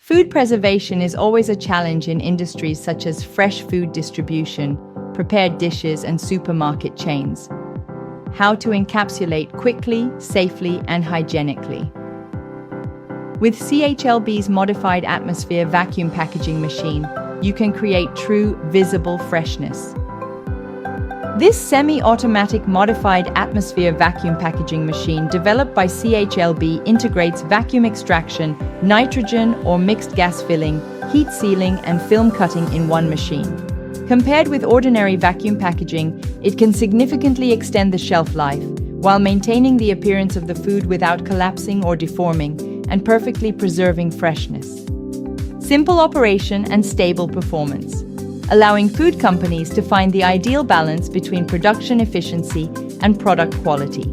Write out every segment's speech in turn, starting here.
Food preservation is always a challenge in industries such as fresh food distribution, prepared dishes, and supermarket chains. How to encapsulate quickly, safely, and hygienically. With CHLB's modified atmosphere vacuum packaging machine, you can create true, visible freshness. This semi-automatic modified atmosphere vacuum packaging machine developed by CHLB integrates vacuum extraction, nitrogen or mixed gas filling, heat sealing, and film cutting in one machine. Compared with ordinary vacuum packaging, it can significantly extend the shelf life, while maintaining the appearance of the food without collapsing or deforming, and perfectly preserving freshness. Simple operation and stable performance, allowing food companies to find the ideal balance between production efficiency and product quality.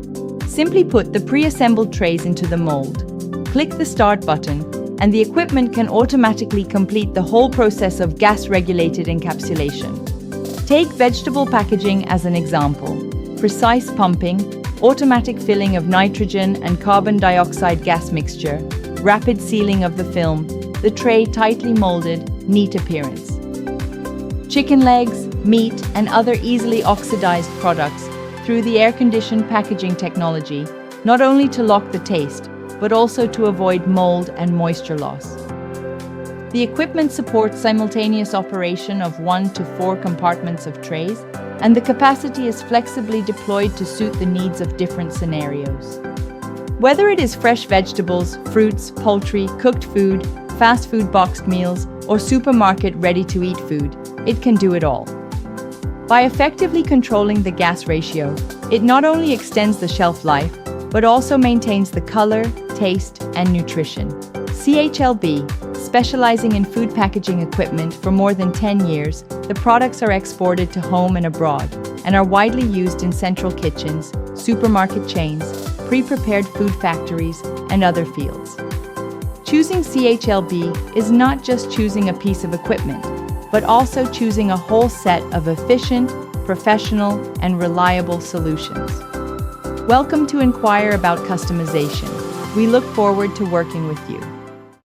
Simply put the pre-assembled trays into the mold, click the start button, and the equipment can automatically complete the whole process of gas-regulated encapsulation. Take vegetable packaging as an example. Precise pumping, automatic filling of nitrogen and carbon dioxide gas mixture, rapid sealing of the film, the tray tightly molded, neat appearance. Chicken legs, meat, and other easily oxidized products through the air-conditioned packaging technology, not only to lock the taste, but also to avoid mold and moisture loss. The equipment supports simultaneous operation of 1 to 4 compartments of trays, and the capacity is flexibly deployed to suit the needs of different scenarios. Whether it is fresh vegetables, fruits, poultry, cooked food, fast food boxed meals, or supermarket ready-to-eat food, it can do it all. By effectively controlling the gas ratio, it not only extends the shelf life, but also maintains the color, taste, and nutrition. CHLB, specializing in food packaging equipment for more than 10 years, the products are exported to home and abroad, and are widely used in central kitchens, supermarket chains, pre-prepared food factories, and other fields. Choosing CHLB is not just choosing a piece of equipment, but also choosing a whole set of efficient, professional, and reliable solutions. Welcome to inquire about customization. We look forward to working with you.